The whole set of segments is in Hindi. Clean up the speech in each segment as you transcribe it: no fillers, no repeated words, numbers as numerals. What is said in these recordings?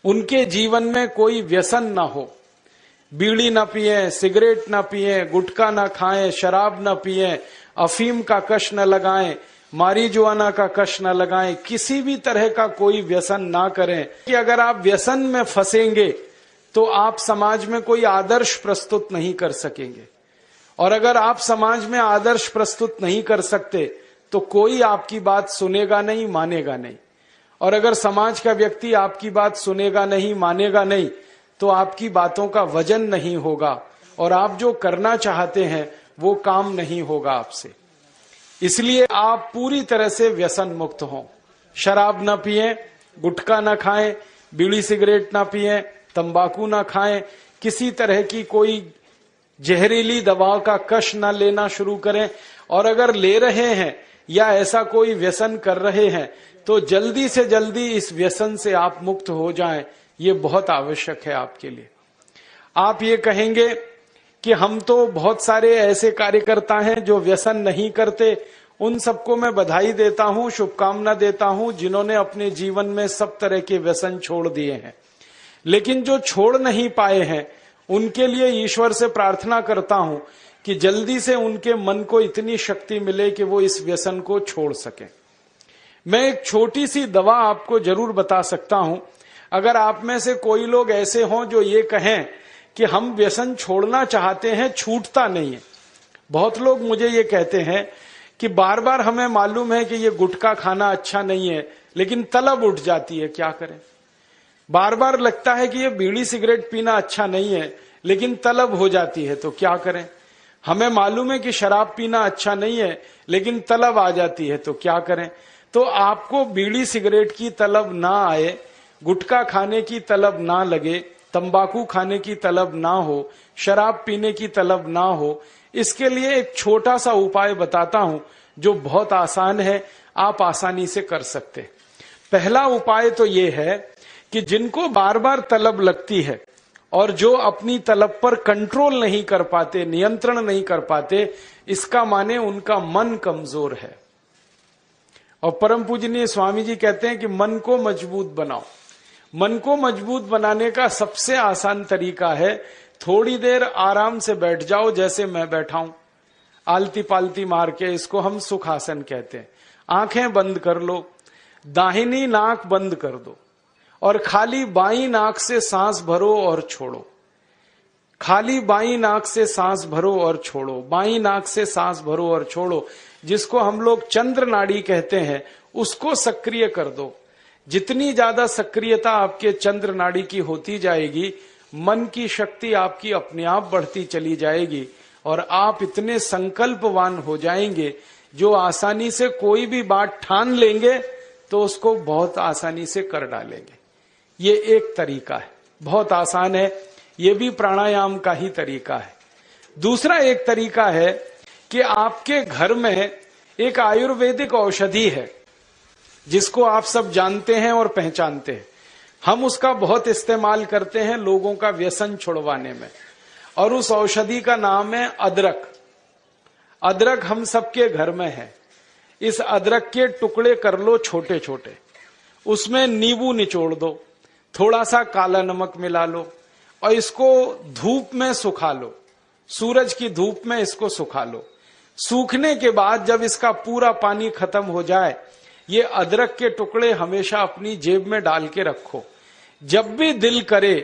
उनके जीवन में कोई व्यसन ना हो, बीड़ी ना पिए, सिगरेट ना पिए, गुटखा ना खाएं, शराब ना पिए, अफीम का कश न लगाएं, मारीजुआना का कश न लगाएं, किसी भी तरह का कोई व्यसन ना करें। कि अगर आप व्यसन में फंसेंगे तो आप समाज में कोई आदर्श प्रस्तुत नहीं कर सकेंगे, और अगर आप समाज में आदर्श प्रस्तुत नहीं कर सकते तो कोई आपकी बात सुनेगा नहीं, मानेगा नहीं। और अगर समाज का व्यक्ति आपकी बात सुनेगा नहीं, मानेगा नहीं, तो आपकी बातों का वजन नहीं होगा और आप जो करना चाहते हैं वो काम नहीं होगा आपसे। इसलिए आप पूरी तरह से व्यसन मुक्त हों। शराब ना पिएं, गुटखा ना खाएं, बीड़ी सिगरेट ना पिएं, तंबाकू ना खाएं, किसी तरह की कोई जहरीली दवा का कश ना लेना शुरू करें। और अगर ले रहे हैं या ऐसा कोई व्यसन कर रहे हैं तो जल्दी से जल्दी इस व्यसन से आप मुक्त हो जाएं, ये बहुत आवश्यक है आपके लिए। आप ये कहेंगे कि हम तो बहुत सारे ऐसे कार्यकर्ता हैं जो व्यसन नहीं करते, उन सबको मैं बधाई देता हूं, शुभकामना देता हूं जिन्होंने अपने जीवन में सब तरह के व्यसन छोड़ दिए हैं। लेकिन जो छोड़ नहीं पाए हैं उनके लिए ईश्वर से प्रार्थना करता हूं कि जल्दी से उनके मन को इतनी शक्ति मिले कि वो इस व्यसन को छोड़ सकें। मैं एक छोटी सी दवा आपको जरूर बता सकता हूं। अगर आप में से कोई लोग ऐसे हों जो ये कहें कि हम व्यसन छोड़ना चाहते हैं, छूटता नहीं है। बहुत लोग मुझे ये कहते हैं कि बार बार हमें मालूम है कि ये गुटखा खाना अच्छा नहीं है, लेकिन तलब उठ जाती है, क्या करें। बार बार लगता है कि ये बीड़ी सिगरेट पीना अच्छा नहीं है, लेकिन तलब हो जाती है, तो क्या करें। हमें मालूम है कि शराब पीना अच्छा नहीं है, लेकिन तलब आ जाती है, तो क्या करें। तो आपको बीड़ी सिगरेट की तलब ना आए, गुटखा खाने की तलब ना लगे, तंबाकू खाने की तलब ना हो, शराब पीने की तलब ना हो, इसके लिए एक छोटा सा उपाय बताता हूं जो बहुत आसान है, आप आसानी से कर सकते। पहला उपाय तो ये है कि जिनको बार बार तलब लगती है और जो अपनी तलब पर कंट्रोल नहीं कर पाते, नियंत्रण नहीं कर पाते, इसका माने उनका मन कमजोर है। और परम पूजनीय स्वामी जी कहते हैं कि मन को मजबूत बनाओ। मन को मजबूत बनाने का सबसे आसान तरीका है थोड़ी देर आराम से बैठ जाओ, जैसे मैं बैठा हूं, आलती पालती मार के, इसको हम सुखासन कहते हैं। आंखें बंद कर लो, दाहिनी नाक बंद कर दो और खाली बाईं नाक से सांस भरो और छोड़ो। खाली बाईं नाक से सांस भरो और छोड़ो, बाईं नाक से सांस भरो और छोड़ो। जिसको हम लोग चंद्र नाड़ी कहते हैं उसको सक्रिय कर दो। जितनी ज्यादा सक्रियता आपके चंद्र नाड़ी की होती जाएगी, मन की शक्ति आपकी अपने आप बढ़ती चली जाएगी और आप इतने संकल्पवान हो जाएंगे जो आसानी से कोई भी बात ठान लेंगे तो उसको बहुत आसानी से कर डालेंगे। ये एक तरीका है, बहुत आसान है, ये भी प्राणायाम का ही तरीका है। दूसरा एक तरीका है कि आपके घर में एक आयुर्वेदिक औषधि है जिसको आप सब जानते हैं और पहचानते हैं। हम उसका बहुत इस्तेमाल करते हैं लोगों का व्यसन छुड़वाने में, और उस औषधि का नाम है अदरक। अदरक हम सबके घर में है। इस अदरक के टुकड़े कर लो छोटे छोटे, उसमें नींबू निचोड़ दो, थोड़ा सा काला नमक मिला लो और इसको धूप में सुखा लो, सूरज की धूप में इसको सुखा लो। सूखने के बाद जब इसका पूरा पानी खत्म हो जाए, ये अदरक के टुकड़े हमेशा अपनी जेब में डाल के रखो। जब भी दिल करे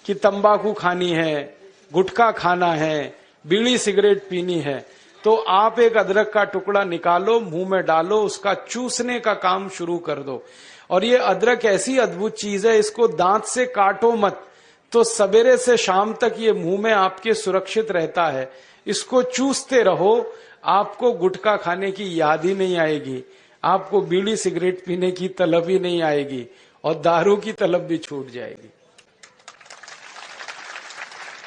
कि तंबाकू खानी है, गुटखा खाना है, बीड़ी सिगरेट पीनी है, तो आप एक अदरक का टुकड़ा निकालो, मुंह में डालो, उसका चूसने का काम शुरू कर दो। और ये अदरक ऐसी अद्भुत चीज है, इसको दांत से काटो मत, तो सवेरे से शाम तक ये मुंह में आपके सुरक्षित रहता है। इसको चूसते रहो, आपको गुटखा खाने की याद ही नहीं आएगी, आपको बीड़ी सिगरेट पीने की तलब ही नहीं आएगी और दारू की तलब भी छूट जाएगी।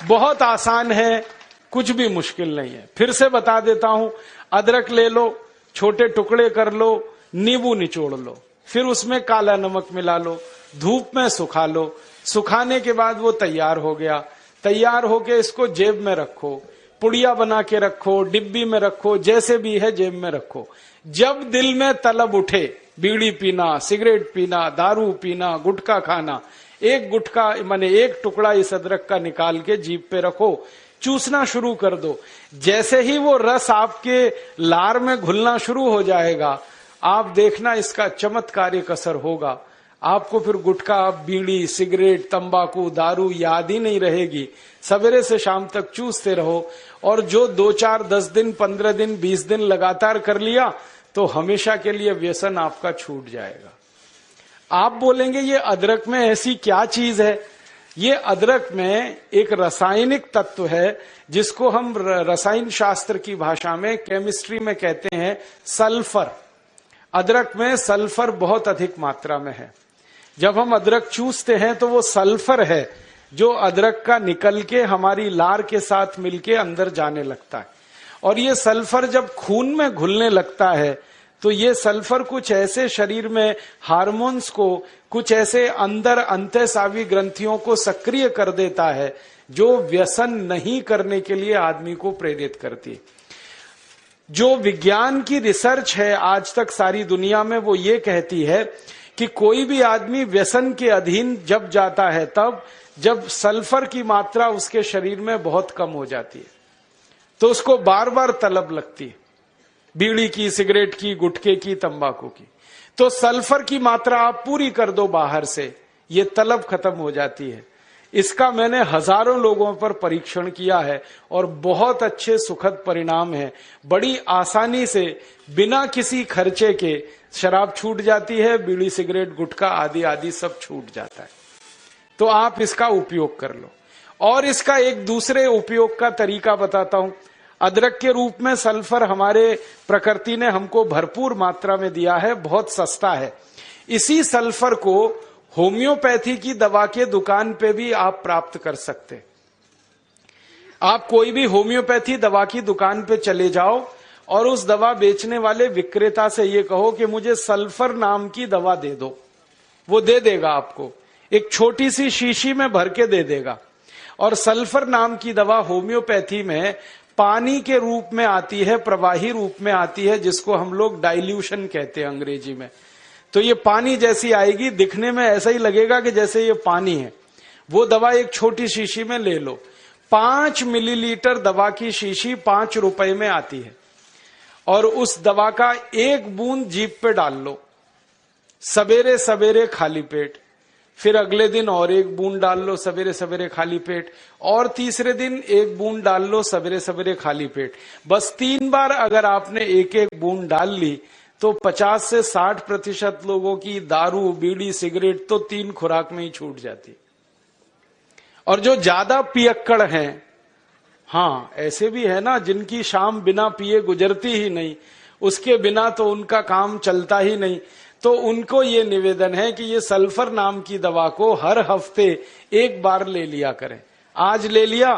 बहुत आसान है, कुछ भी मुश्किल नहीं है। फिर से बता देता हूं, अदरक ले लो, छोटे टुकड़े कर लो, नींबू निचोड़ लो, फिर उसमें काला नमक मिला लो, धूप में सुखा लो। सुखाने के बाद वो तैयार हो गया। तैयार होके इसको जेब में रखो, पुड़िया बना के रखो, डिब्बी में रखो, जैसे भी है जेब में रखो। जब दिल में तलब उठे, बीड़ी पीना, सिगरेट पीना, दारू पीना, गुटखा खाना, एक गुटखा माने एक टुकड़ा इस अदरक का निकाल के जीभ पे रखो, चूसना शुरू कर दो। जैसे ही वो रस आपके लार में घुलना शुरू हो जाएगा, आप देखना इसका चमत्कारिक असर होगा। आपको फिर गुटखा, बीड़ी, सिगरेट, तंबाकू, दारू याद ही नहीं रहेगी। सवेरे से शाम तक चूसते रहो, और जो 2, 4, 10 दिन, 15 दिन, 20 दिन लगातार कर लिया तो हमेशा के लिए व्यसन आपका छूट जाएगा। आप बोलेंगे ये अदरक में ऐसी क्या चीज है? ये अदरक में एक रासायनिक तत्व है जिसको हम रसायन शास्त्र की भाषा में, केमिस्ट्री में कहते हैं सल्फर। अदरक में सल्फर बहुत अधिक मात्रा में है। जब हम अदरक चूसते हैं तो वो सल्फर है जो अदरक का निकल के हमारी लार के साथ मिलके अंदर जाने लगता है। और ये सल्फर जब खून में घुलने लगता है तो ये सल्फर कुछ ऐसे शरीर में हार्मोन्स को, कुछ ऐसे अंदर अंतःस्रावी ग्रंथियों को सक्रिय कर देता है जो व्यसन नहीं करने के लिए आदमी को प्रेरित करती है। जो विज्ञान की रिसर्च है आज तक सारी दुनिया में, वो ये कहती है कि कोई भी आदमी व्यसन के अधीन जब जाता है तब जब सल्फर की मात्रा उसके शरीर में बहुत कम हो जाती है तो उसको बार बार तलब लगती है, बीड़ी की, सिगरेट की, गुटखे की, तंबाकू की। तो सल्फर की मात्रा आप पूरी कर दो बाहर से, ये तलब खत्म हो जाती है। इसका मैंने हजारों लोगों पर परीक्षण किया है और बहुत अच्छे सुखद परिणाम है। बड़ी आसानी से बिना किसी खर्चे के शराब छूट जाती है, बीड़ी, सिगरेट, गुटखा आदि आदि सब छूट जाता है। तो आप इसका उपयोग कर लो। और इसका एक दूसरे उपयोग का तरीका बताता हूं। अदरक के रूप में सल्फर हमारे प्रकृति ने हमको भरपूर मात्रा में दिया है, बहुत सस्ता है। इसी सल्फर को होम्योपैथी की दवा के दुकान पे भी आप प्राप्त कर सकते। आप कोई भी होम्योपैथी दवा की दुकान पे चले जाओ और उस दवा बेचने वाले विक्रेता से ये कहो कि मुझे सल्फर नाम की दवा दे दो, वो दे देगा आपको। एक छोटी सी शीशी में भर के दे देगा। और सल्फर नाम की दवा होम्योपैथी में पानी के रूप में आती है, प्रवाही रूप में आती है, जिसको हम लोग डाइल्यूशन कहते हैं अंग्रेजी में। तो ये पानी जैसी आएगी, दिखने में ऐसा ही लगेगा कि जैसे ये पानी है। वो दवा एक छोटी शीशी में ले लो। 5 मिलीलीटर दवा की शीशी 5 रुपए में आती है। और उस दवा का 1 बूंद जीभ पे डाल लो, सवेरे सवेरे खाली पेट। फिर अगले दिन और 1 बूंद डाल लो सवेरे सवेरे खाली पेट, और तीसरे दिन 1 बूंद डाल लो सवेरे सवेरे खाली पेट। बस 3 बार अगर आपने 1-1 बूंद डाल ली तो 50 से 60% लोगों की दारू, बीड़ी, सिगरेट तो 3 खुराक में ही छूट जाती। और जो ज्यादा पियक्कड़ हैं, हाँ ऐसे भी है ना जिनकी शाम बिना पिए गुजरती ही नहीं, उसके बिना तो उनका काम चलता ही नहीं, तो उनको ये निवेदन है कि ये सल्फर नाम की दवा को हर हफ्ते 1 बार ले लिया करें। आज ले लिया,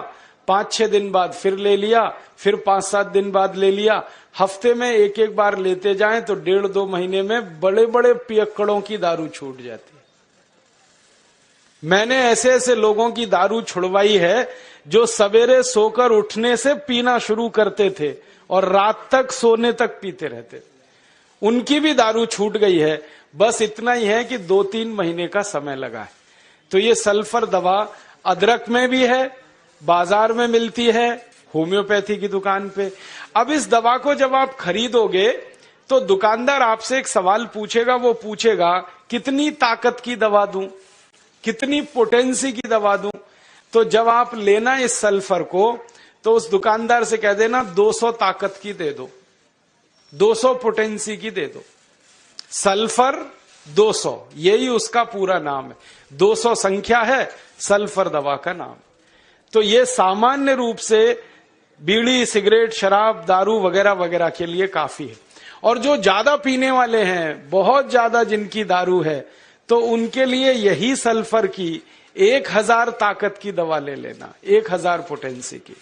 5-6 दिन बाद फिर ले लिया, फिर 5-7 दिन बाद ले लिया। हफ्ते में 1-1 बार लेते जाएं तो 1.5-2 महीने में बड़े बड़े पियक्कड़ों की दारू छूट जाती है। मैंने ऐसे ऐसे लोगों की दारू छुड़वाई है जो सवेरे सोकर उठने से पीना शुरू करते थे और रात तक सोने तक पीते रहते। उनकी भी दारू छूट गई है। बस इतना ही है कि 2-3 महीने का समय लगा है। तो ये सल्फर दवा अदरक में भी है, बाजार में मिलती है, होम्योपैथी की दुकान पे। अब इस दवा को जब आप खरीदोगे तो दुकानदार आपसे एक सवाल पूछेगा। वो पूछेगा कितनी ताकत की दवा दूं, कितनी पोटेंसी की दवा दूं। तो जब आप लेना इस सल्फर को तो उस दुकानदार से कह देना 200 ताकत की दे दो, 200 पोटेंसी की दे दो। सल्फर 200, यही उसका पूरा नाम है। 200 संख्या है सल्फर दवा का नाम। तो ये सामान्य रूप से बीड़ी, सिगरेट, शराब, दारू वगैरह वगैरह के लिए काफी है। और जो ज्यादा पीने वाले हैं, बहुत ज्यादा जिनकी दारू है, तो उनके लिए यही सल्फर की 1000 ताकत की दवा ले लेना, 1000 पोटेंसी की।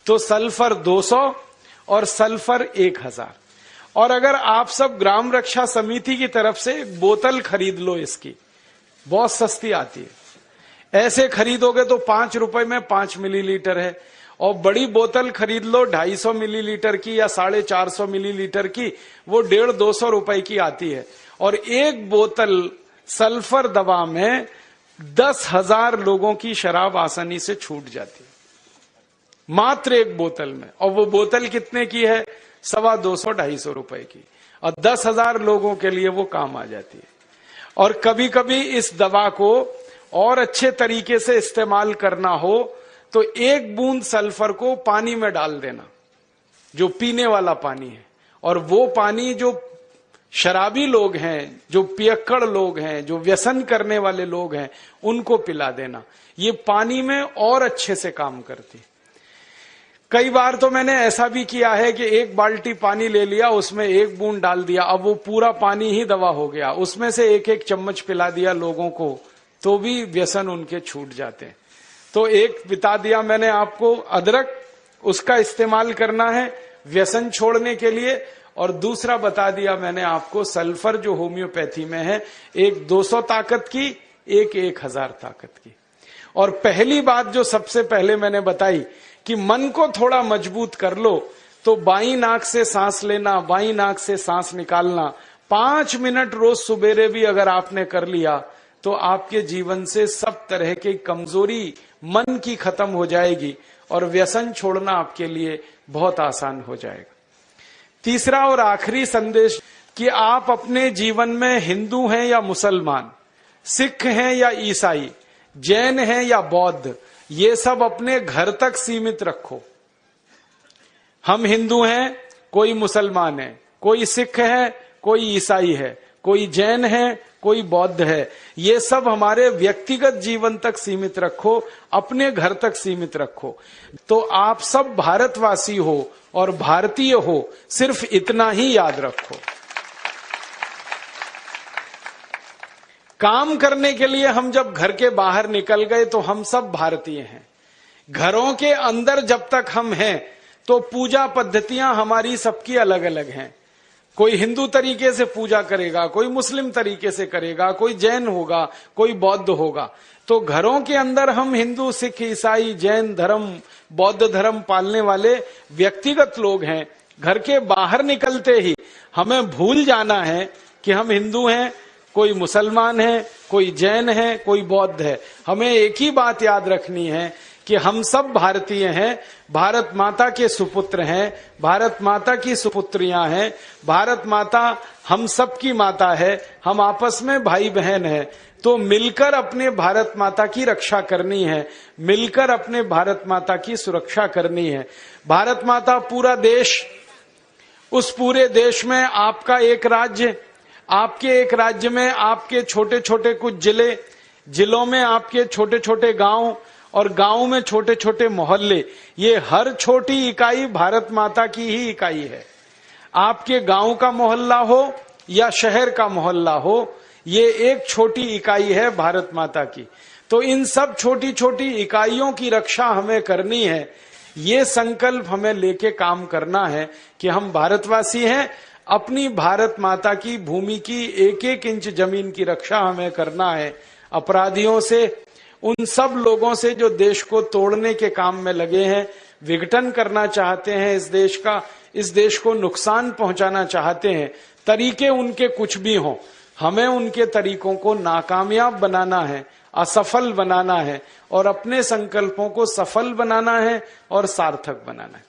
तो सल्फर 200 और सल्फर 1000। और अगर आप सब ग्राम रक्षा समिति की तरफ से एक बोतल खरीद लो, इसकी बहुत सस्ती आती है। ऐसे खरीदोगे तो 5 रुपए में 5 मिलीलीटर है। और बड़ी बोतल खरीद लो 250 मिलीलीटर की या 450 मिलीलीटर की, वो 150-200 रुपए की आती है। और एक बोतल सल्फर दवा में 10,000 लोगों की शराब आसानी से छूट जाती है मात्र एक बोतल में। और वो बोतल कितने की है? 250-250 रुपए की, और 10,000 लोगों के लिए वो काम आ जाती है। और कभी कभी इस दवा को और अच्छे तरीके से इस्तेमाल करना हो तो एक बूंद सल्फर को पानी में डाल देना, जो पीने वाला पानी है, और वो पानी जो शराबी लोग हैं, जो पियक्कड़ लोग हैं, जो व्यसन करने वाले लोग हैं, उनको पिला देना। ये पानी में और अच्छे से काम करती है। कई बार तो मैंने ऐसा भी किया है कि एक बाल्टी पानी ले लिया, उसमें एक बूंद डाल दिया, अब वो पूरा पानी ही दवा हो गया, उसमें से एक एक चम्मच पिला दिया लोगों को, तो भी व्यसन उनके छूट जाते हैं। तो एक बता दिया मैंने आपको अदरक, उसका इस्तेमाल करना है व्यसन छोड़ने के लिए, और दूसरा बता दिया मैंने आपको सल्फर, जो होम्योपैथी में है, एक 200 ताकत की, एक 1000 ताकत की। और पहली बात जो सबसे पहले मैंने बताई कि मन को थोड़ा मजबूत कर लो, तो बाईं नाक से सांस लेना, बाईं नाक से सांस निकालना 5 मिनट रोज सुबेरे भी अगर आपने कर लिया तो आपके जीवन से सब तरह की कमजोरी मन की खत्म हो जाएगी और व्यसन छोड़ना आपके लिए बहुत आसान हो जाएगा। तीसरा और आखिरी संदेश कि आप अपने जीवन में हिंदू हैं या मुसलमान, सिख हैं या ईसाई, जैन हैं या बौद्ध, ये सब अपने घर तक सीमित रखो। हम हिंदू हैं, कोई मुसलमान है, कोई सिख है, कोई ईसाई है, कोई जैन है, कोई बौद्ध है, ये सब हमारे व्यक्तिगत जीवन तक सीमित रखो, अपने घर तक सीमित रखो। तो आप सब भारतवासी हो और भारतीय हो, सिर्फ इतना ही याद रखो। काम करने के लिए हम जब घर के बाहर निकल गए तो हम सब भारतीय हैं। घरों के अंदर जब तक हम हैं तो पूजा पद्धतियां हमारी सबकी अलग अलग हैं। कोई हिंदू तरीके से पूजा करेगा, कोई मुस्लिम तरीके से करेगा, कोई जैन होगा, कोई बौद्ध होगा। तो घरों के अंदर हम हिंदू, सिख, ईसाई, जैन धर्म, बौद्ध धर्म पालने वाले व्यक्तिगत लोग हैं। घर के बाहर निकलते ही हमें भूल जाना है कि हम हिंदू हैं, कोई मुसलमान है, कोई जैन है, कोई बौद्ध है। हमें एक ही बात याद रखनी है कि हम सब भारतीय हैं, भारत माता के सुपुत्र हैं, भारत माता की सुपुत्रियां हैं, भारत माता हम सब की माता है, हम आपस में भाई बहन हैं। तो मिलकर अपने भारत माता की रक्षा करनी है, मिलकर अपने भारत माता की सुरक्षा करनी है। भारत माता पूरा देश, उस पूरे देश में आपका एक राज्य, आपके एक राज्य में आपके छोटे छोटे कुछ जिले, जिलों में आपके छोटे छोटे गांव, और गांव में छोटे छोटे मोहल्ले, ये हर छोटी इकाई भारत माता की ही इकाई है। आपके गांव का मोहल्ला हो या शहर का मोहल्ला हो, ये एक छोटी इकाई है भारत माता की। तो इन सब छोटी छोटी इकाइयों की रक्षा हमें करनी है। ये संकल्प हमें लेके काम करना है कि हम भारतवासी हैं, अपनी भारत माता की भूमि की एक एक इंच जमीन की रक्षा हमें करना है, अपराधियों से, उन सब लोगों से जो देश को तोड़ने के काम में लगे हैं, विघटन करना चाहते हैं इस देश का, इस देश को नुकसान पहुंचाना चाहते हैं। तरीके उनके कुछ भी हों, हमें उनके तरीकों को नाकामयाब बनाना है, असफल बनाना है, और अपने संकल्पों को सफल बनाना है और सार्थक बनाना है।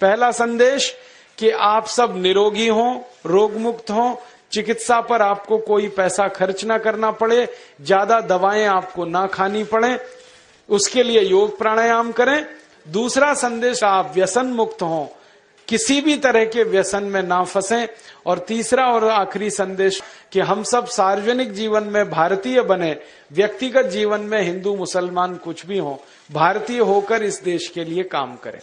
पहला संदेश कि आप सब निरोगी हों, रोग मुक्त हों, चिकित्सा पर आपको कोई पैसा खर्च ना करना पड़े, ज्यादा दवाएं आपको ना खानी पड़े, उसके लिए योग प्राणायाम करें। दूसरा संदेश, आप व्यसन मुक्त हों, किसी भी तरह के व्यसन में ना फंसें। और तीसरा और आखिरी संदेश कि हम सब सार्वजनिक जीवन में भारतीय बने, व्यक्तिगत जीवन में हिंदू मुसलमान कुछ भी हो, भारतीय होकर इस देश के लिए काम करें।